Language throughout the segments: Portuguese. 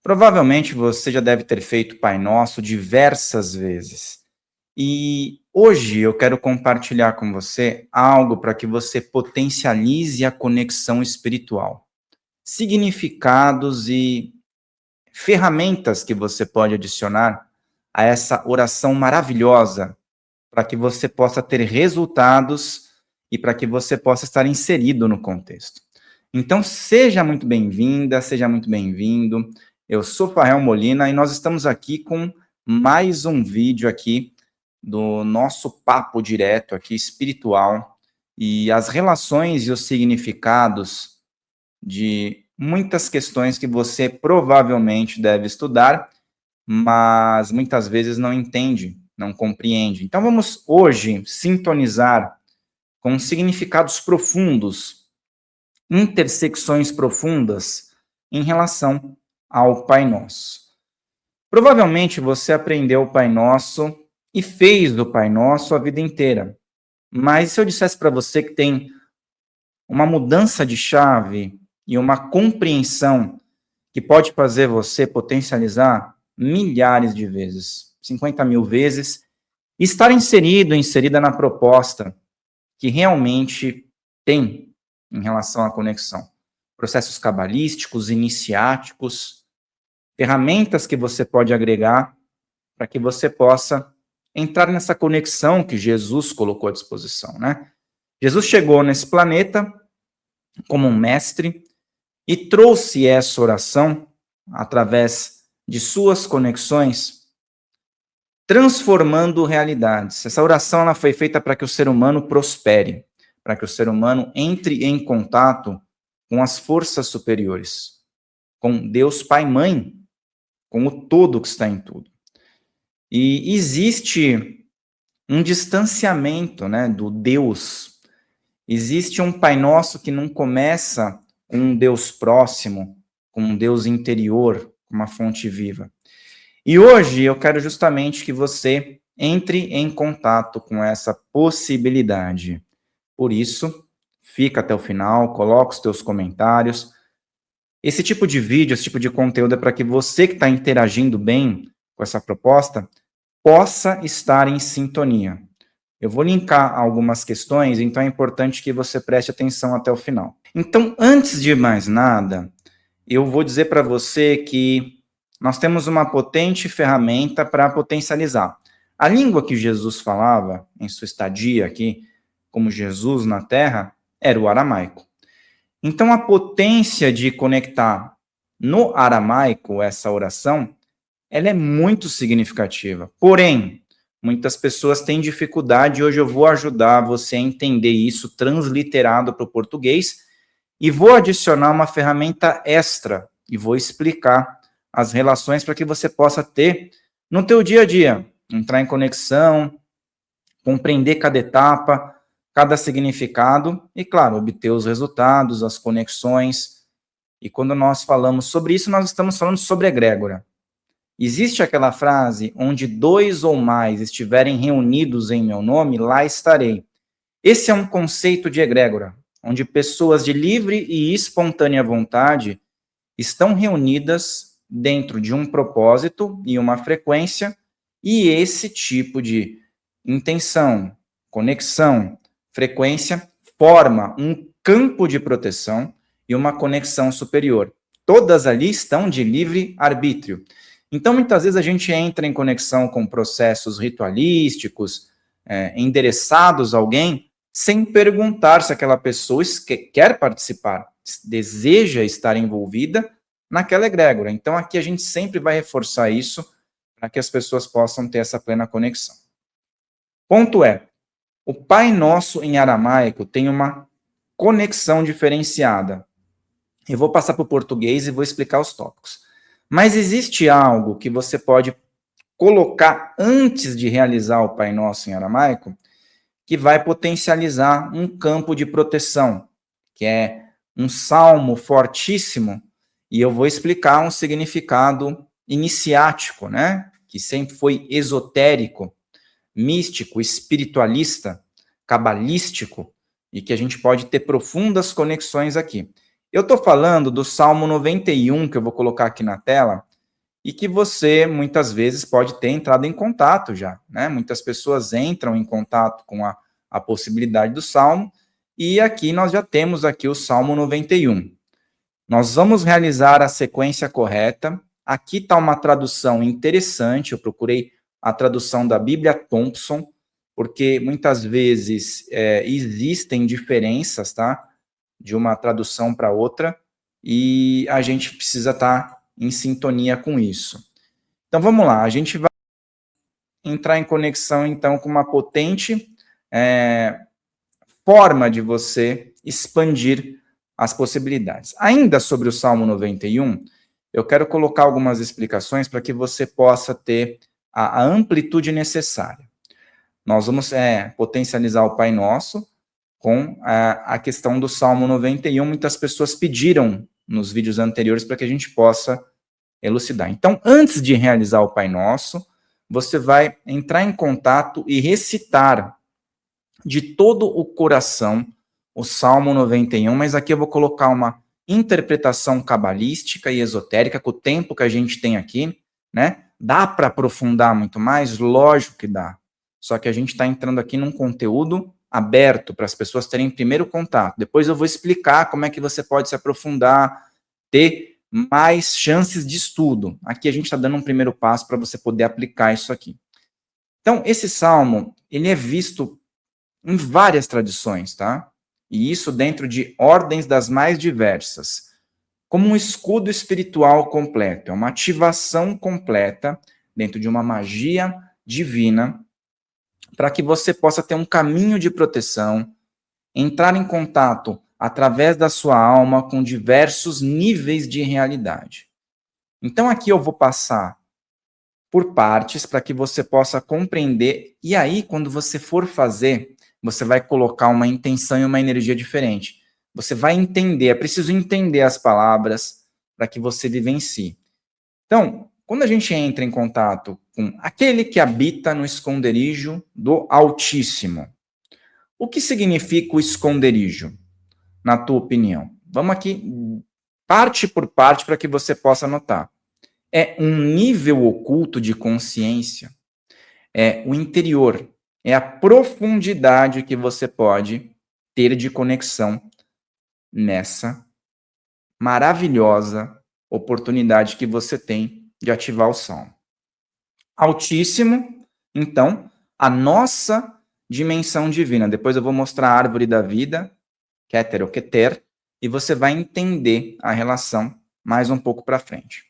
Provavelmente você já deve ter feito Pai Nosso diversas vezes. E hoje eu quero compartilhar com você algo para que você potencialize a conexão espiritual. Significados e ferramentas que você pode adicionar a essa oração maravilhosa para que você possa ter resultados e para que você possa estar inserido no contexto. Então, seja muito bem-vinda, seja muito bem-vindo. Eu sou Fael Molina e nós estamos aqui com mais um vídeo aqui do nosso papo direto aqui espiritual e as relações e os significados de muitas questões que você provavelmente deve estudar, mas muitas vezes não entende, não compreende. Então vamos hoje sintonizar com significados profundos, intersecções profundas em relação ao Pai Nosso. Provavelmente você aprendeu o Pai Nosso e fez do Pai Nosso a vida inteira. Mas se eu dissesse para você que tem uma mudança de chave e uma compreensão que pode fazer você potencializar milhares de vezes, 50 mil vezes, e estar inserida na proposta que realmente tem em relação à conexão. Processos cabalísticos, iniciáticos, ferramentas que você pode agregar para que você possa entrar nessa conexão que Jesus colocou à disposição, né? Jesus chegou nesse planeta como um mestre e trouxe essa oração através de suas conexões, transformando realidades. Essa oração ela foi feita para que o ser humano prospere, para que o ser humano entre em contato com as forças superiores, com Deus Pai e Mãe, com o todo que está em tudo. E existe um distanciamento, né, do Deus. Existe um Pai Nosso que não começa com um Deus próximo, com um Deus interior, com uma fonte viva. E hoje eu quero justamente que você entre em contato com essa possibilidade. Por isso, fica até o final, coloca os teus comentários. Esse tipo de vídeo, esse tipo de conteúdo é para que você que está interagindo bem com essa proposta possa estar em sintonia. Eu vou linkar algumas questões, então é importante que você preste atenção até o final. Então, antes de mais nada, eu vou dizer para você que nós temos uma potente ferramenta para potencializar. A língua que Jesus falava em sua estadia aqui, como Jesus na Terra, era o aramaico. Então, a potência de conectar no aramaico essa oração, ela é muito significativa. Porém, muitas pessoas têm dificuldade e hoje eu vou ajudar você a entender isso transliterado para o português e vou adicionar uma ferramenta extra e vou explicar as relações para que você possa ter no teu dia a dia, entrar em conexão, compreender cada etapa, cada significado e, claro, obter os resultados, as conexões. E quando nós falamos sobre isso, nós estamos falando sobre egrégora. Existe aquela frase, onde 2 ou mais estiverem reunidos em meu nome, lá estarei. Esse é um conceito de egrégora, onde pessoas de livre e espontânea vontade estão reunidas dentro de um propósito e uma frequência, e esse tipo de intenção, conexão, frequência, forma um campo de proteção e uma conexão superior. Todas ali estão de livre arbítrio. Então, muitas vezes a gente entra em conexão com processos ritualísticos, endereçados a alguém, sem perguntar se aquela pessoa quer participar, deseja estar envolvida naquela egrégora. Então, aqui a gente sempre vai reforçar isso para que as pessoas possam ter essa plena conexão. Ponto é, o Pai Nosso em aramaico tem uma conexão diferenciada. Eu vou passar para o português e vou explicar os tópicos. Mas existe algo que você pode colocar antes de realizar o Pai Nosso em aramaico, que vai potencializar um campo de proteção, que é um salmo fortíssimo, e eu vou explicar um significado iniciático, né? Que sempre foi esotérico, místico, espiritualista, cabalístico, e que a gente pode ter profundas conexões aqui. Eu estou falando do Salmo 91, que eu vou colocar aqui na tela, e que você, muitas vezes, pode ter entrado em contato já, né? Muitas pessoas entram em contato com a possibilidade do Salmo, e aqui nós já temos aqui o Salmo 91. Nós vamos realizar a sequência correta. Aqui está uma tradução interessante, eu procurei a tradução da Bíblia Thompson, porque muitas vezes existem diferenças, tá? De uma tradução para outra, e a gente precisa estar em sintonia com isso. Então vamos lá, a gente vai entrar em conexão então com uma potente forma de você expandir as possibilidades. Ainda sobre o Salmo 91, eu quero colocar algumas explicações para que você possa ter a amplitude necessária. Nós vamos potencializar o Pai Nosso com a questão do Salmo 91. Muitas pessoas pediram nos vídeos anteriores para que a gente possa elucidar. Então, antes de realizar o Pai Nosso, você vai entrar em contato e recitar de todo o coração o Salmo 91, mas aqui eu vou colocar uma interpretação cabalística e esotérica com o tempo que a gente tem aqui, né? Dá para aprofundar muito mais? Lógico que dá. Só que a gente está entrando aqui num conteúdo aberto para as pessoas terem primeiro contato. Depois eu vou explicar como é que você pode se aprofundar, ter mais chances de estudo. Aqui a gente está dando um primeiro passo para você poder aplicar isso aqui. Então, esse salmo, ele é visto em várias tradições, tá? E isso dentro de ordens das mais diversas, como um escudo espiritual completo, é uma ativação completa dentro de uma magia divina, para que você possa ter um caminho de proteção, entrar em contato através da sua alma com diversos níveis de realidade. Então aqui eu vou passar por partes para que você possa compreender, e aí quando você for fazer, você vai colocar uma intenção e uma energia diferente. Você vai entender, é preciso entender as palavras para que você vivencie. Então, quando a gente entra em contato com aquele que habita no esconderijo do Altíssimo, o que significa o esconderijo, na tua opinião? Vamos aqui, parte por parte, para que você possa anotar. É um nível oculto de consciência, é o interior, é a profundidade que você pode ter de conexão nessa maravilhosa oportunidade que você tem de ativar o Salmo. Altíssimo, então, a nossa dimensão divina. Depois eu vou mostrar a árvore da vida, Keter ou Keter, e você vai entender a relação mais um pouco para frente.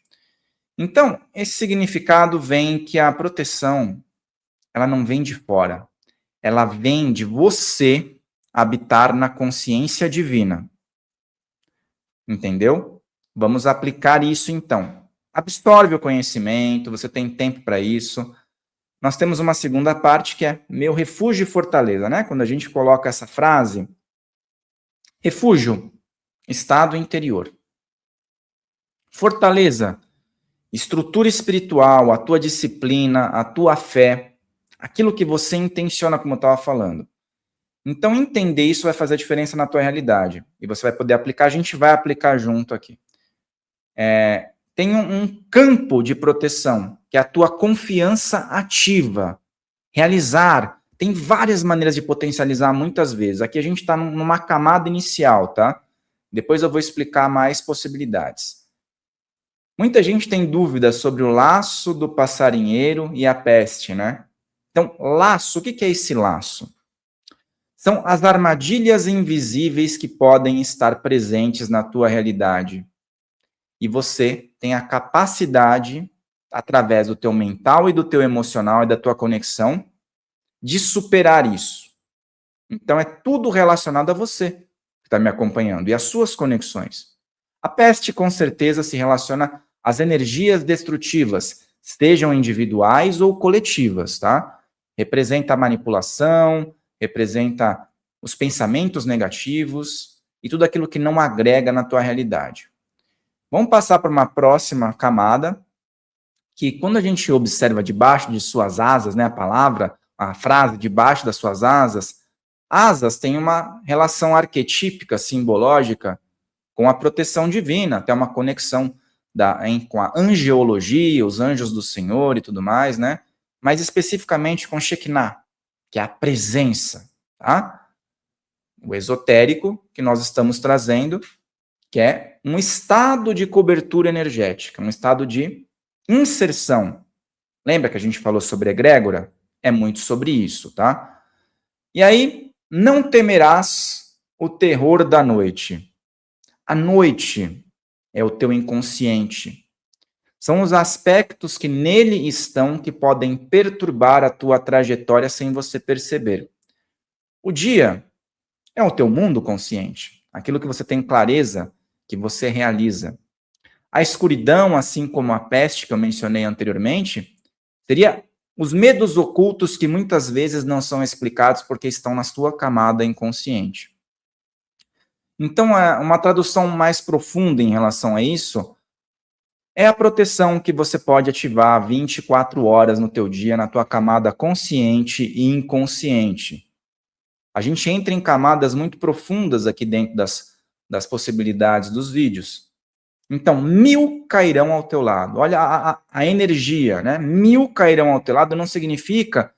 Então, esse significado vem que a proteção, ela não vem de fora, ela vem de você habitar na consciência divina. Entendeu? Vamos aplicar isso então. Absorve o conhecimento, você tem tempo para isso. Nós temos uma segunda parte que é meu refúgio e fortaleza, né? Quando a gente coloca essa frase, refúgio, estado interior. Fortaleza, estrutura espiritual, a tua disciplina, a tua fé, aquilo que você intenciona, como eu estava falando. Então, entender isso vai fazer a diferença na tua realidade. E você vai poder aplicar, a gente vai aplicar junto aqui. Tem um campo de proteção, que é a tua confiança ativa. Realizar, tem várias maneiras de potencializar muitas vezes. Aqui a gente está numa camada inicial, tá? Depois eu vou explicar mais possibilidades. Muita gente tem dúvidas sobre o laço do passarinheiro e a peste, né? Então, laço, o que é esse laço? São as armadilhas invisíveis que podem estar presentes na tua realidade. E você tem a capacidade, através do teu mental e do teu emocional e da tua conexão, de superar isso. Então, é tudo relacionado a você que está me acompanhando e às suas conexões. A peste, com certeza, se relaciona às energias destrutivas, sejam individuais ou coletivas, tá? Representa a manipulação, representa os pensamentos negativos e tudo aquilo que não agrega na tua realidade. Vamos passar para uma próxima camada, que quando a gente observa debaixo de suas asas, né, a frase debaixo das suas asas tem uma relação arquetípica, simbológica, com a proteção divina, até uma conexão com a angeologia, os anjos do Senhor e tudo mais, né? Mas especificamente com Shekinah, que é a presença, tá? O esotérico que nós estamos trazendo, que é um estado de cobertura energética, um estado de inserção. Lembra que a gente falou sobre egrégora? É muito sobre isso, tá? E aí, não temerás o terror da noite. A noite é o teu inconsciente. São os aspectos que nele estão que podem perturbar a tua trajetória sem você perceber. O dia é o teu mundo consciente, aquilo que você tem clareza, que você realiza. A escuridão, assim como a peste que eu mencionei anteriormente, seria os medos ocultos que muitas vezes não são explicados porque estão na sua camada inconsciente. Então, uma tradução mais profunda em relação a isso é a proteção que você pode ativar 24 horas no teu dia na tua camada consciente e inconsciente. A gente entra em camadas muito profundas aqui dentro das possibilidades dos vídeos. Então, 1000 cairão ao teu lado. Olha a energia, né? 1000 cairão ao teu lado não significa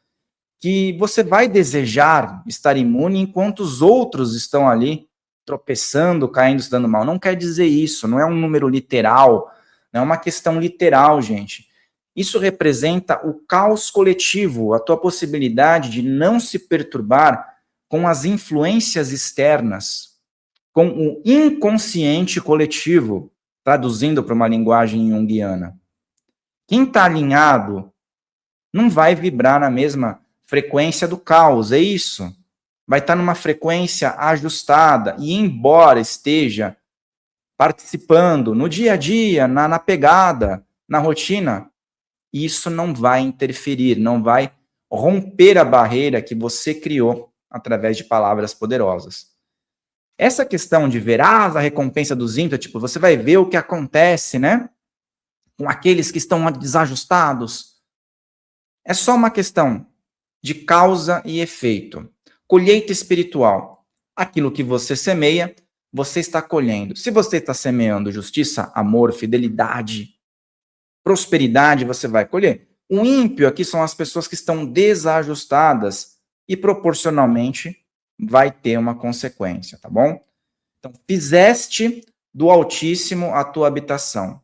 que você vai desejar estar imune enquanto os outros estão ali tropeçando, caindo, se dando mal. Não quer dizer isso, não é um número literal, não é uma questão literal, gente. Isso representa o caos coletivo, a tua possibilidade de não se perturbar com as influências externas, com o inconsciente coletivo, traduzindo para uma linguagem junguiana. Quem está alinhado não vai vibrar na mesma frequência do caos, é isso. Vai estar numa frequência ajustada, e embora esteja participando no dia a dia, na pegada, na rotina, isso não vai interferir, não vai romper a barreira que você criou através de palavras poderosas. Essa questão de verás a recompensa dos ímpios, tipo, você vai ver o que acontece, né? Com aqueles que estão desajustados. É só uma questão de causa e efeito. Colheita espiritual. Aquilo que você semeia, você está colhendo. Se você está semeando justiça, amor, fidelidade, prosperidade, você vai colher. O ímpio aqui são as pessoas que estão desajustadas e proporcionalmente vai ter uma consequência, tá bom? Então, fizeste do Altíssimo a tua habitação.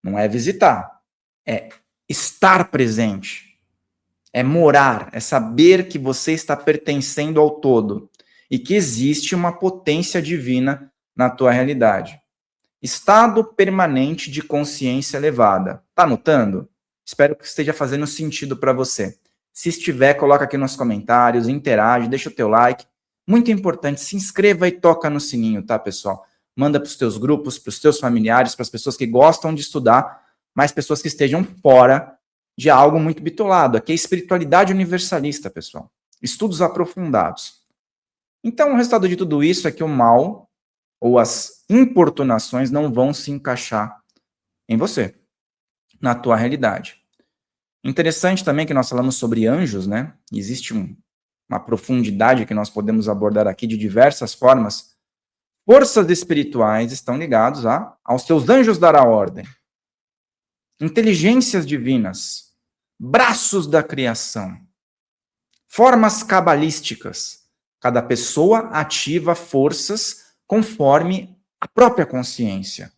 Não é visitar, é estar presente. É morar, é saber que você está pertencendo ao todo e que existe uma potência divina na tua realidade. Estado permanente de consciência elevada. Tá anotando? Espero que esteja fazendo sentido para você. Se estiver, coloca aqui nos comentários, interage, deixa o teu like. Muito importante, se inscreva e toca no sininho, tá, pessoal? Manda para os teus grupos, para os teus familiares, para as pessoas que gostam de estudar, mas pessoas que estejam fora de algo muito bitolado. Aqui é espiritualidade universalista, pessoal. Estudos aprofundados. Então, o resultado de tudo isso é que o mal ou as importunações não vão se encaixar em você, na tua realidade. Interessante também que nós falamos sobre anjos, né? Existe uma profundidade que nós podemos abordar aqui de diversas formas. Forças espirituais estão ligadas aos teus anjos dará ordem. Inteligências divinas, braços da criação, formas cabalísticas. Cada pessoa ativa forças conforme a própria consciência.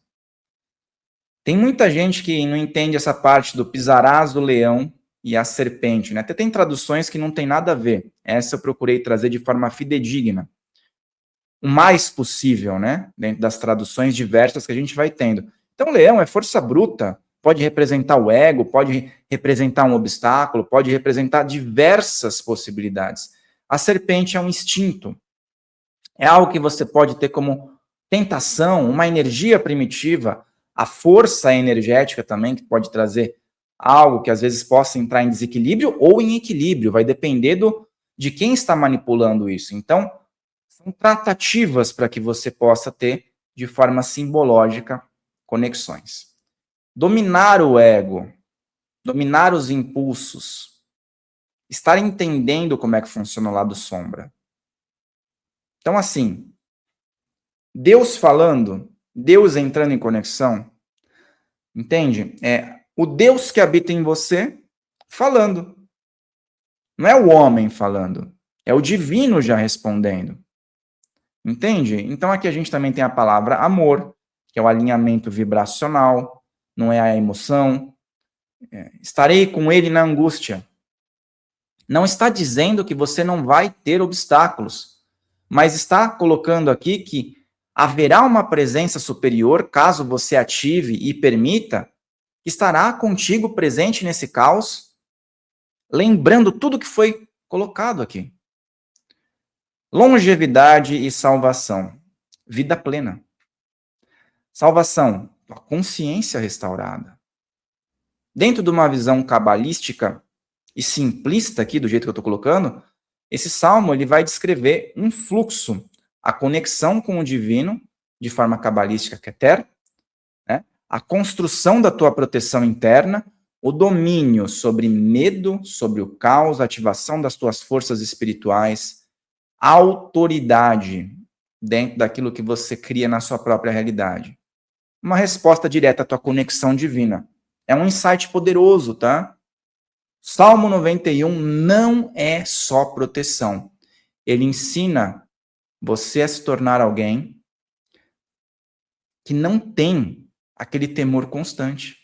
Tem muita gente que não entende essa parte do pisarás do leão e a serpente, né? Até tem traduções que não tem nada a ver. Essa eu procurei trazer de forma fidedigna. O mais possível, né? Dentro das traduções diversas que a gente vai tendo. Então, leão é força bruta, pode representar o ego, pode representar um obstáculo, pode representar diversas possibilidades. A serpente é um instinto. É algo que você pode ter como tentação, uma energia primitiva, a força energética também, que pode trazer algo que às vezes possa entrar em desequilíbrio ou em equilíbrio, vai depender de quem está manipulando isso. Então, são tratativas para que você possa ter, de forma simbológica, conexões. Dominar o ego, dominar os impulsos, estar entendendo como é que funciona o lado sombra. Então, assim, Deus falando, Deus entrando em conexão, Entende? É o Deus que habita em você falando. Não é o homem falando, é o divino já respondendo. Entende? Então aqui a gente também tem a palavra amor, que é o alinhamento vibracional, não é a emoção. Estarei com ele na angústia. Não está dizendo que você não vai ter obstáculos, mas está colocando aqui que haverá uma presença superior, caso você ative e permita, que estará contigo presente nesse caos, lembrando tudo que foi colocado aqui. Longevidade e salvação. Vida plena. Salvação, a consciência restaurada. Dentro de uma visão cabalística e simplista aqui, do jeito que eu estou colocando, esse salmo ele vai descrever um fluxo, a conexão com o divino, de forma cabalística keter, né? A construção da tua proteção interna, o domínio sobre medo, sobre o caos, a ativação das tuas forças espirituais, a autoridade dentro daquilo que você cria na sua própria realidade. Uma resposta direta à tua conexão divina. É um insight poderoso, tá? Salmo 91 não é só proteção. Ele ensina você a se tornar alguém que não tem aquele temor constante.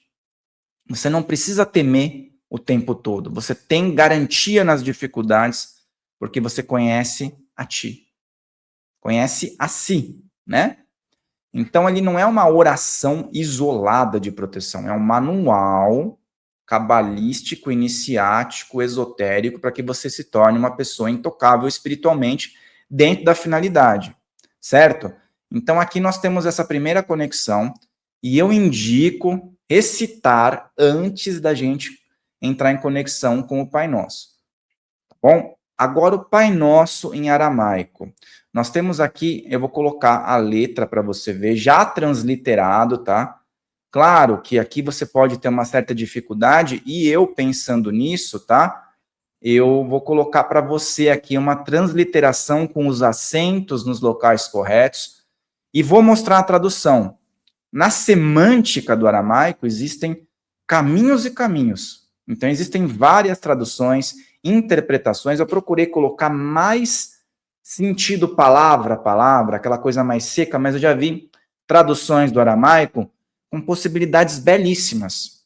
Você não precisa temer o tempo todo. Você tem garantia nas dificuldades, porque você conhece a ti. Conhece a si, né? Então, ele não é uma oração isolada de proteção, é um manual cabalístico, iniciático, esotérico, para que você se torne uma pessoa intocável espiritualmente dentro da finalidade, certo? Então, aqui nós temos essa primeira conexão, e eu indico recitar antes da gente entrar em conexão com o Pai Nosso. Tá bom? Agora, o Pai Nosso em aramaico. Nós temos aqui, eu vou colocar a letra para você ver, já transliterado, tá? Claro que aqui você pode ter uma certa dificuldade, e eu pensando nisso, tá? Eu vou colocar para você aqui uma transliteração com os acentos nos locais corretos, e vou mostrar a tradução. Na semântica do aramaico existem caminhos e caminhos. Então existem várias traduções, interpretações. Eu procurei colocar mais sentido palavra a palavra, aquela coisa mais seca, mas eu já vi traduções do aramaico com possibilidades belíssimas.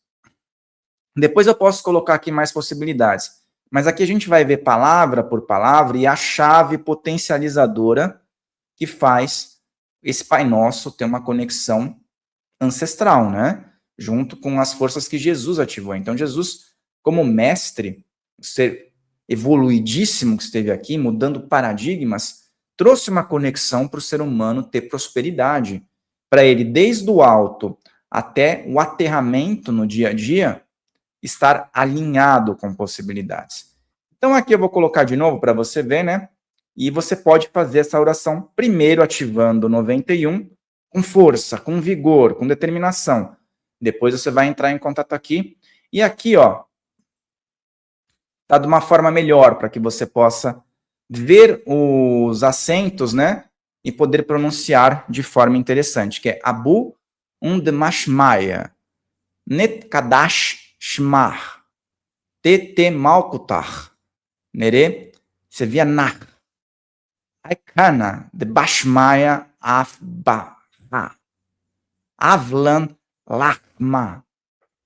Depois eu posso colocar aqui mais possibilidades. Mas aqui a gente vai ver palavra por palavra e a chave potencializadora que faz esse Pai Nosso ter uma conexão ancestral, né? Junto com as forças que Jesus ativou. Então, Jesus, como mestre, ser evoluidíssimo que esteve aqui, mudando paradigmas, trouxe uma conexão para o ser humano ter prosperidade. Para ele, desde o alto até o aterramento no dia a dia, estar alinhado com possibilidades. Então, aqui eu vou colocar de novo para você ver, né? E você pode fazer essa oração primeiro ativando 91, com força, com vigor, com determinação. Depois você vai entrar em contato aqui. E aqui, ó, tá de uma forma melhor para que você possa ver os acentos, né? E poder pronunciar de forma interessante, que é Abu Undmashmaya, Net Kadash Shmar, Tete Malkutar, Nere Sevianach, Aikana de Bashmaya Afba, Avlan Lachma,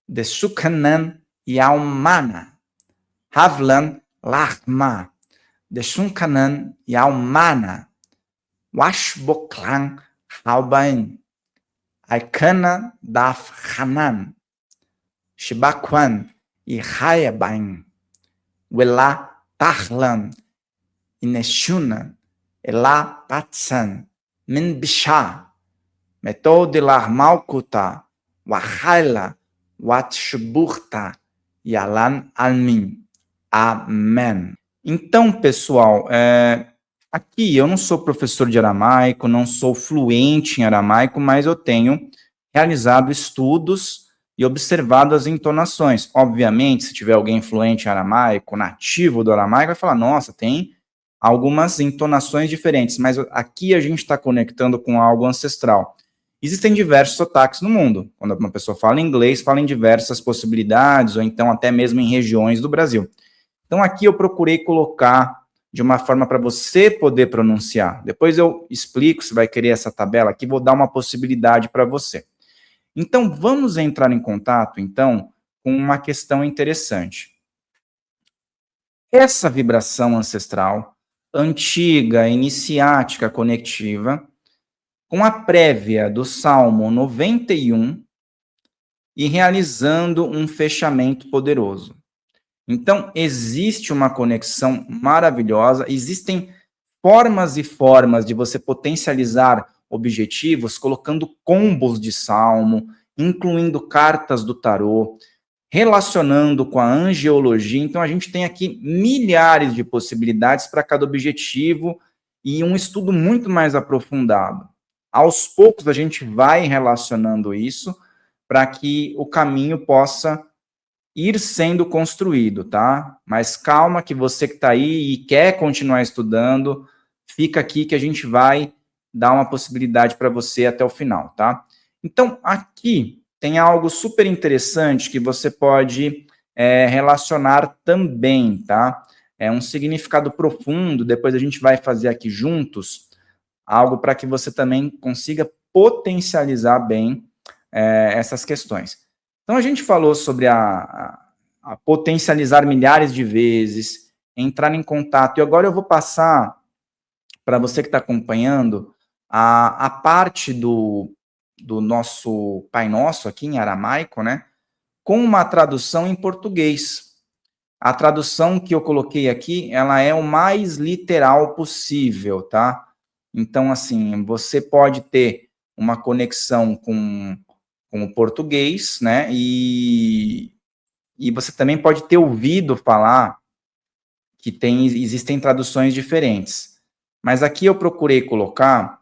de Sukanan Yaumana, Havlan Lachma, de Sunkanan Yaumana, Washboklang Haubain, Aikana Daf Hanan, Shibakwan e Hayabain, Wela Tahlan, Ineshuna, Ela Patsan, Min Bisha, Metode Malkuta, Wahaila, Watshburta, Yalan Almin. Amém. Então, pessoal, aqui eu não sou professor de aramaico, não sou fluente em aramaico, mas eu tenho realizado estudos e observado as entonações. Obviamente, se tiver alguém fluente em aramaico, nativo do aramaico, vai falar, nossa, tem algumas entonações diferentes, mas aqui a gente está conectando com algo ancestral. Existem diversos sotaques no mundo. Quando uma pessoa fala inglês, fala em diversas possibilidades, ou então até mesmo em regiões do Brasil. Então, aqui eu procurei colocar de uma forma para você poder pronunciar. Depois eu explico, se vai querer essa tabela aqui, vou dar uma possibilidade para você. Então, vamos entrar em contato, então, com uma questão interessante. Essa vibração ancestral, antiga, iniciática, conectiva, com a prévia do Salmo 91 e realizando um fechamento poderoso. Então, existe uma conexão maravilhosa, existem formas e formas de você potencializar objetivos colocando combos de salmo, incluindo cartas do tarô, relacionando com a angiologia. Então, a gente tem aqui milhares de possibilidades para cada objetivo e um estudo muito mais aprofundado. Aos poucos, a gente vai relacionando isso para que o caminho possa ir sendo construído, tá? Mas calma que você que está aí e quer continuar estudando, fica aqui que a gente vai dar uma possibilidade para você até o final, tá? Então, aqui tem algo super interessante que você pode relacionar também, tá? É um significado profundo, depois a gente vai fazer aqui juntos, algo para que você também consiga potencializar bem essas questões. Então, a gente falou sobre a potencializar milhares de vezes, entrar em contato, e agora eu vou passar para você que está acompanhando a parte do nosso Pai Nosso aqui em aramaico, né, com uma tradução em português. A tradução que eu coloquei aqui, ela é o mais literal possível, tá? Então, assim, você pode ter uma conexão com o português, né, e você também pode ter ouvido falar que existem traduções diferentes. Mas aqui eu procurei colocar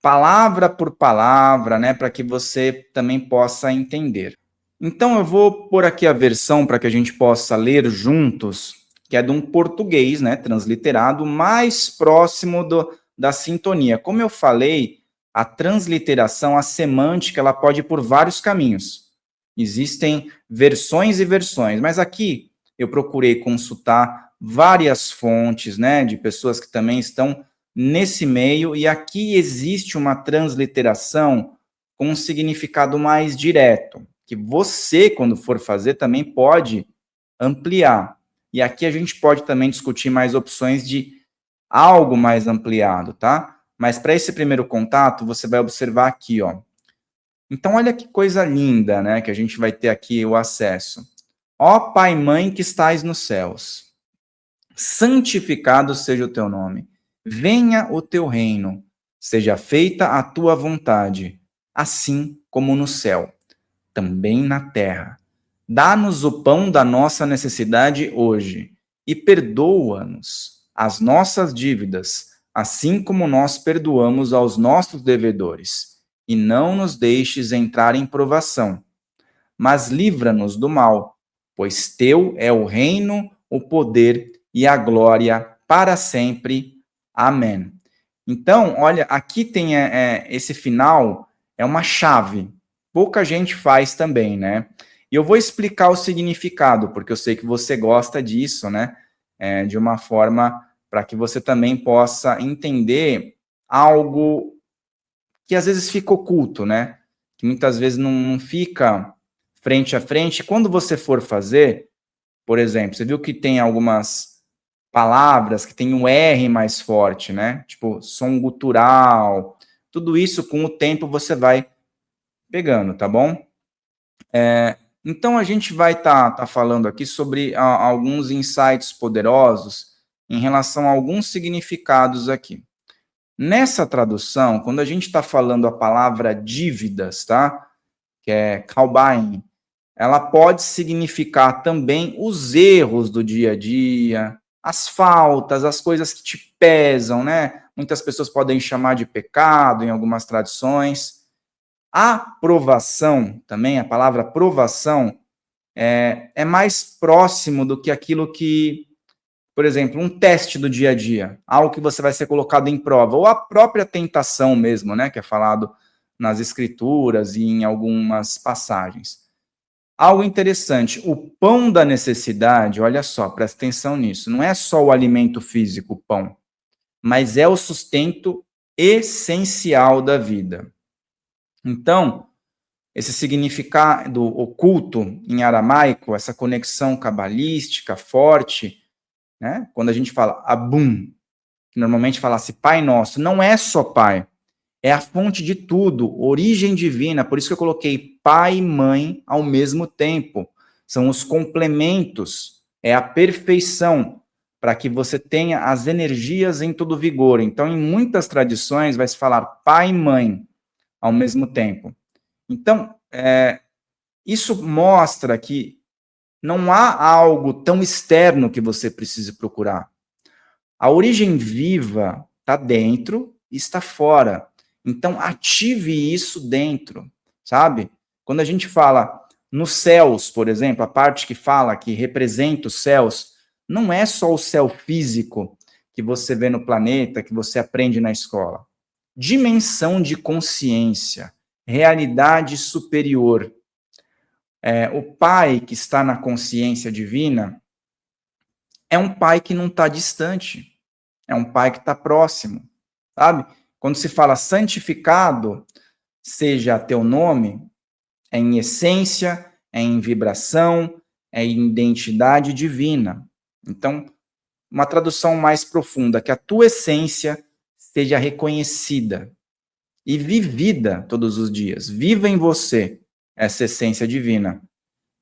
palavra por palavra, né, para que você também possa entender. Então eu vou pôr aqui a versão para que a gente possa ler juntos, que é de um português, né, transliterado, mais próximo da sintonia. Como eu falei, a transliteração, a semântica, ela pode ir por vários caminhos. Existem versões e versões, mas aqui eu procurei consultar várias fontes, né, de pessoas que também estão nesse meio, e aqui existe uma transliteração com um significado mais direto, que você, quando for fazer, também pode ampliar. E aqui a gente pode também discutir mais opções de algo mais ampliado, tá? Mas para esse primeiro contato, você vai observar aqui, ó. Então, olha que coisa linda, né, que a gente vai ter aqui o acesso. Ó Pai e Mãe que estais nos céus, santificado seja o teu nome. Venha o teu reino, seja feita a tua vontade, assim como no céu, também na terra. Dá-nos o pão da nossa necessidade hoje e perdoa-nos as nossas dívidas, assim como nós perdoamos aos nossos devedores. E não nos deixes entrar em provação, mas livra-nos do mal, pois teu é o reino, o poder e a glória para sempre. Amém. Então, olha, aqui tem esse final, é uma chave. Pouca gente faz também, né? E eu vou explicar o significado, porque eu sei que você gosta disso, né? De uma forma para que você também possa entender algo que às vezes fica oculto, né? Que muitas vezes não fica frente a frente. Quando você for fazer, por exemplo, você viu que tem algumas palavras que tem um R mais forte, né? Tipo, som gutural. Tudo isso, com o tempo, você vai pegando, tá bom? Então, a gente vai tá falando aqui sobre alguns insights poderosos em relação a alguns significados aqui. Nessa tradução, quando a gente está falando a palavra dívidas, tá? Que é kalbain, ela pode significar também os erros do dia a dia, as faltas, as coisas que te pesam, né? Muitas pessoas podem chamar de pecado em algumas tradições. A provação, também, a palavra provação, é mais próximo do que aquilo que, por exemplo, um teste do dia a dia, algo que você vai ser colocado em prova, ou a própria tentação mesmo, né, que é falado nas escrituras e em algumas passagens. Algo interessante, o pão da necessidade, olha só, presta atenção nisso, não é só o alimento físico, o pão, mas é o sustento essencial da vida. Então, esse significado oculto em aramaico, essa conexão cabalística forte, né? Quando a gente fala Abum, que normalmente fala-se Pai Nosso, não é só Pai, é a fonte de tudo, origem divina, por isso que eu coloquei pai e mãe ao mesmo tempo. São os complementos, é a perfeição, para que você tenha as energias em todo vigor. Então, em muitas tradições, vai se falar pai e mãe ao mesmo tempo. Então, isso mostra que não há algo tão externo que você precise procurar. A origem viva está dentro e está fora. Então, ative isso dentro, sabe? Quando a gente fala nos céus, por exemplo, a parte que fala, que representa os céus, não é só o céu físico que você vê no planeta, que você aprende na escola. Dimensão de consciência, realidade superior. O Pai que está na consciência divina é um Pai que não está distante, é um Pai que está próximo, sabe? Quando se fala santificado, seja teu nome, é em essência, é em vibração, é em identidade divina. Então, uma tradução mais profunda, que a tua essência seja reconhecida e vivida todos os dias. Viva em você essa essência divina.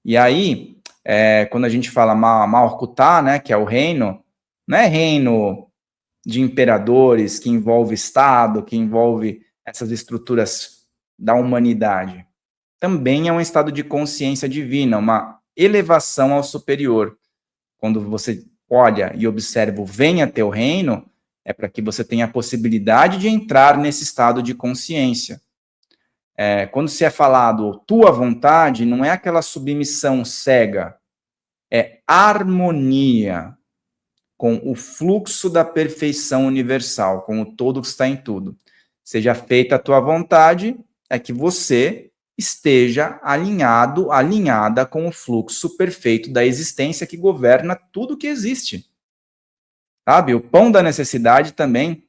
E aí, quando a gente fala Malkuthá, né, que é o reino, não é reino de imperadores, que envolve Estado, que envolve essas estruturas da humanidade. Também é um estado de consciência divina, uma elevação ao superior. Quando você olha e observa o venha teu reino, é para que você tenha a possibilidade de entrar nesse estado de consciência. Quando se é falado tua vontade, não é aquela submissão cega, é harmonia com o fluxo da perfeição universal, com o todo que está em tudo. Seja feita a tua vontade, é que você esteja alinhado, alinhada com o fluxo perfeito da existência que governa tudo que existe. Sabe? O pão da necessidade também,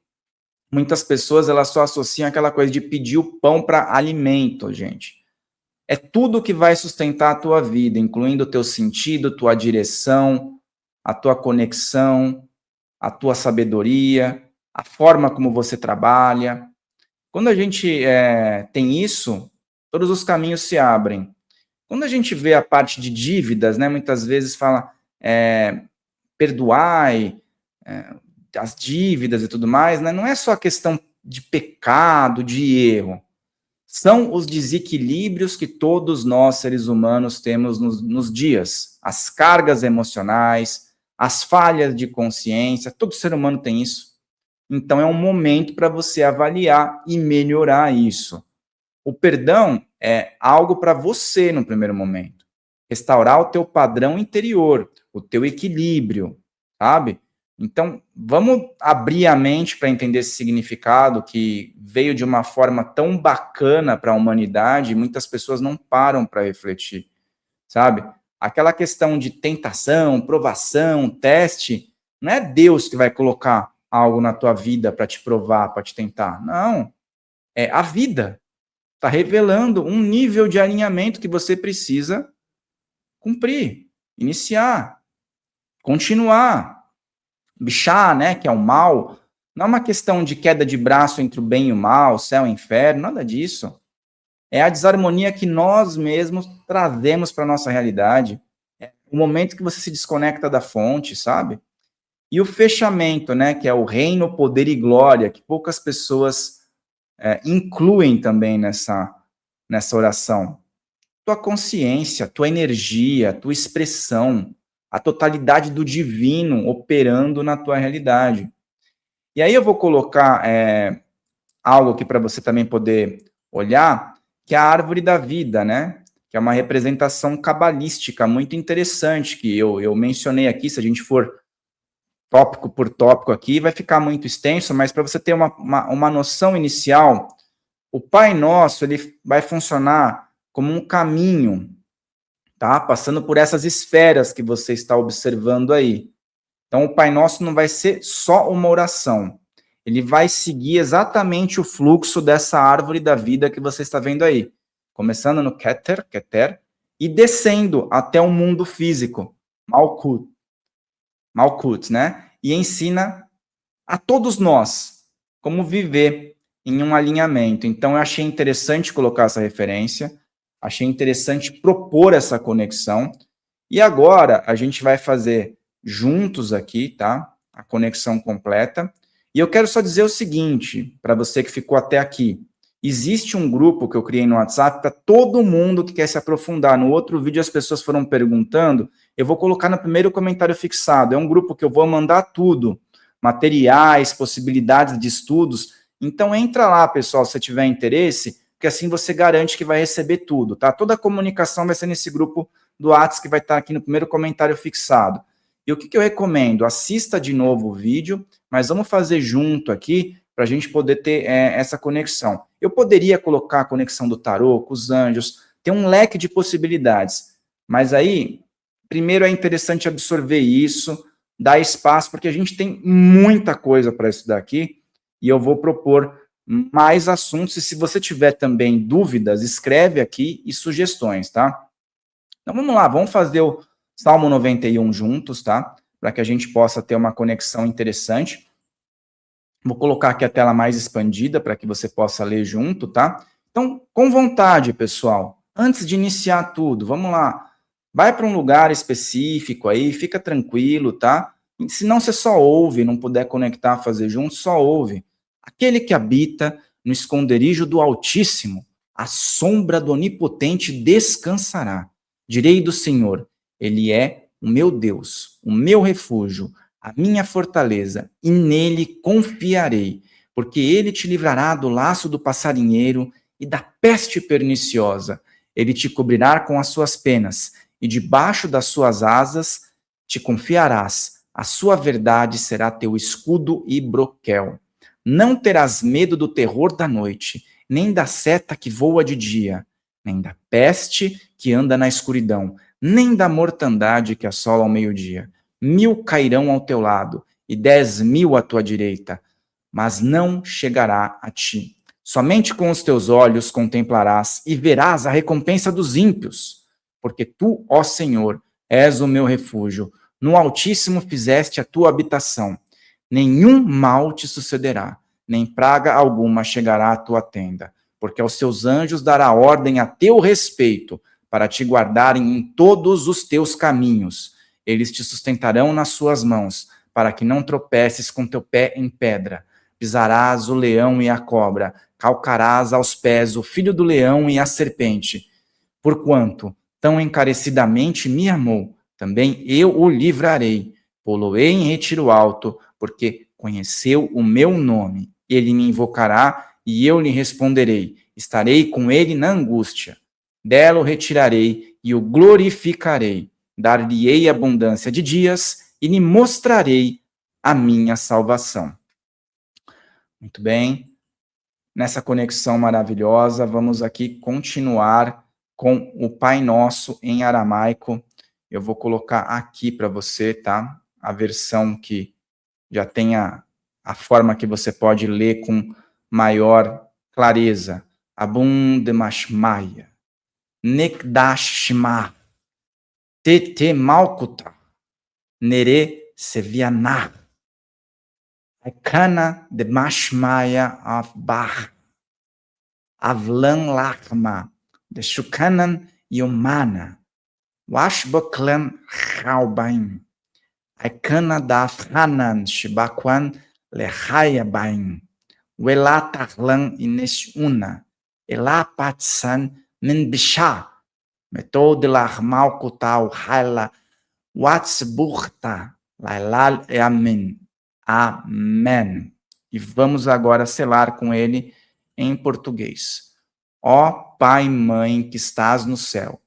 muitas pessoas elas só associam aquela coisa de pedir o pão para alimento, gente. É tudo que vai sustentar a tua vida, incluindo o teu sentido, tua direção, a tua conexão, a tua sabedoria, a forma como você trabalha. Quando a gente tem isso, todos os caminhos se abrem. Quando a gente vê a parte de dívidas, né, muitas vezes fala perdoai as dívidas e tudo mais, né, não é só a questão de pecado, de erro. São os desequilíbrios que todos nós, seres humanos, temos nos dias. As cargas emocionais, as falhas de consciência, todo ser humano tem isso. Então, é um momento para você avaliar e melhorar isso. O perdão é algo para você no primeiro momento. Restaurar o teu padrão interior, o teu equilíbrio, sabe? Então, vamos abrir a mente para entender esse significado que veio de uma forma tão bacana para a humanidade e muitas pessoas não param para refletir, sabe? Aquela questão de tentação, provação, teste, não é Deus que vai colocar algo na tua vida para te provar, para te tentar. Não. É a vida. Está revelando um nível de alinhamento que você precisa cumprir, iniciar, continuar. Bichar, né, que é o mal, não é uma questão de queda de braço entre o bem e o mal, céu e inferno, nada disso. É a desarmonia que nós mesmos trazemos para a nossa realidade. É o momento que você se desconecta da fonte, sabe? E o fechamento, né, que é o reino, poder e glória, que poucas pessoas incluem também nessa oração. Tua consciência, tua energia, tua expressão, a totalidade do divino operando na tua realidade. E aí eu vou colocar algo aqui para você também poder olhar, que é a árvore da vida, né? Que é uma representação cabalística muito interessante, que eu mencionei aqui, se a gente for tópico por tópico aqui, vai ficar muito extenso, mas para você ter uma noção inicial, O Pai Nosso, ele vai funcionar como um caminho, tá? Passando por essas esferas que você está observando aí. Então, o Pai Nosso não vai ser só uma oração. Ele vai seguir exatamente o fluxo dessa árvore da vida que você está vendo aí. Começando no Keter, e descendo até o mundo físico, Malkut, né? E ensina a todos nós como viver em um alinhamento. Então, eu achei interessante colocar essa referência, achei interessante propor essa conexão, e agora a gente vai fazer juntos aqui, tá? A conexão completa. E eu quero só dizer o seguinte, para você que ficou até aqui. Existe um grupo que eu criei no WhatsApp para todo mundo que quer se aprofundar. No outro vídeo as pessoas foram perguntando, eu vou colocar no primeiro comentário fixado. É um grupo que eu vou mandar tudo, materiais, possibilidades de estudos. Então entra lá, pessoal, se tiver interesse, porque assim você garante que vai receber tudo, tá? Toda a comunicação vai ser nesse grupo do WhatsApp que vai estar aqui no primeiro comentário fixado. E o que eu recomendo? Assista de novo o vídeo, mas vamos fazer junto aqui para a gente poder ter essa conexão. Eu poderia colocar a conexão do tarô com os anjos, ter um leque de possibilidades, mas aí, primeiro é interessante absorver isso, dar espaço, porque a gente tem muita coisa para estudar aqui, e eu vou propor mais assuntos, e se você tiver também dúvidas, escreve aqui e sugestões, tá? Então vamos lá, vamos fazer o Salmo 91 juntos, tá? Para que a gente possa ter uma conexão interessante. Vou colocar aqui a tela mais expandida para que você possa ler junto, tá? Então, com vontade, pessoal. Antes de iniciar tudo, vamos lá. Vai para um lugar específico aí, fica tranquilo, tá? E se não, você só ouve, não puder conectar, fazer junto, só ouve. Aquele que habita no esconderijo do Altíssimo, a sombra do Onipotente descansará. Direi do Senhor, ele é o meu Deus, o meu refúgio, a minha fortaleza, e nele confiarei, porque ele te livrará do laço do passarinheiro e da peste perniciosa. Ele te cobrirá com as suas penas, e debaixo das suas asas te confiarás. A sua verdade será teu escudo e broquel. Não terás medo do terror da noite, nem da seta que voa de dia, nem da peste que anda na escuridão, nem da mortandade que assola ao meio-dia. 1000 cairão ao teu lado e 10.000 à tua direita, mas não chegará a ti. Somente com os teus olhos contemplarás e verás a recompensa dos ímpios, porque tu, ó Senhor, és o meu refúgio. No Altíssimo fizeste a tua habitação. Nenhum mal te sucederá, nem praga alguma chegará à tua tenda, porque aos seus anjos dará ordem a teu respeito, para te guardarem em todos os teus caminhos. Eles te sustentarão nas suas mãos, para que não tropeces com teu pé em pedra. Pisarás o leão e a cobra, calcarás aos pés o filho do leão e a serpente. Porquanto tão encarecidamente me amou, também eu o livrarei. Pô-lo-ei em retiro alto, porque conheceu o meu nome. Ele me invocará e eu lhe responderei. Estarei com ele na angústia. Dela o retirarei e o glorificarei. Dar-lhe-ei abundância de dias e lhe mostrarei a minha salvação. Muito bem. Nessa conexão maravilhosa, vamos aqui continuar com o Pai Nosso em aramaico. Eu vou colocar aqui para você, tá? A versão que já tem a forma que você pode ler com maior clareza. Abum de Mashmaya. Nekdash Shema. Tete Malkuta. Nere Sevianah. Aikana de Mashmaya of Bach. Avlan Lachma. De Shukanan Yomana. Washboklan Chaubain. Aikana da Hanan Shibakwan Lehayabain. Welatachlan Ineshuna. Elapatsan Minbisha. Metode Lachmalkutal Haila. Watsburta. Lailal Amin. Amém. E vamos agora selar com ele em português. Ó Pai e Mãe que estás no céu,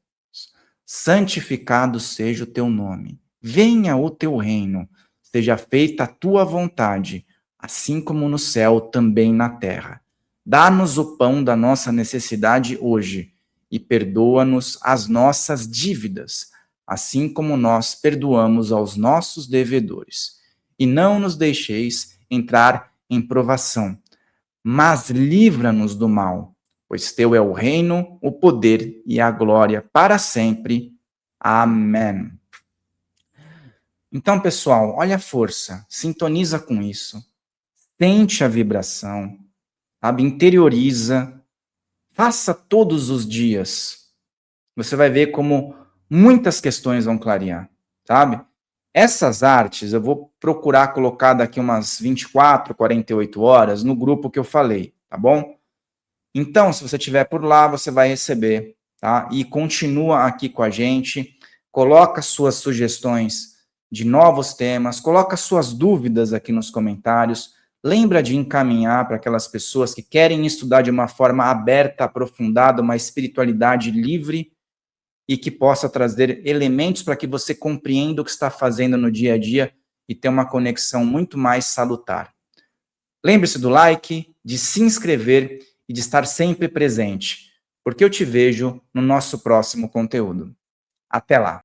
santificado seja o teu nome. Venha o teu reino. Seja feita a tua vontade, assim como no céu, também na terra. Dá-nos o pão da nossa necessidade hoje e perdoa-nos as nossas dívidas, assim como nós perdoamos aos nossos devedores. E não nos deixeis entrar em provação, mas livra-nos do mal, pois teu é o reino, o poder e a glória para sempre. Amém. Então, pessoal, olha a força, sintoniza com isso, sente a vibração, sabe? Interioriza, faça todos os dias. Você vai ver como muitas questões vão clarear, sabe? Essas artes eu vou procurar colocar daqui umas 24, 48 horas no grupo que eu falei, tá bom? Então, se você estiver por lá, você vai receber, tá? E continua aqui com a gente, coloca suas sugestões de novos temas, coloca suas dúvidas aqui nos comentários, lembra de encaminhar para aquelas pessoas que querem estudar de uma forma aberta, aprofundada, uma espiritualidade livre e que possa trazer elementos para que você compreenda o que está fazendo no dia a dia e ter uma conexão muito mais salutar. Lembre-se do like, de se inscrever e de estar sempre presente, porque eu te vejo no nosso próximo conteúdo. Até lá!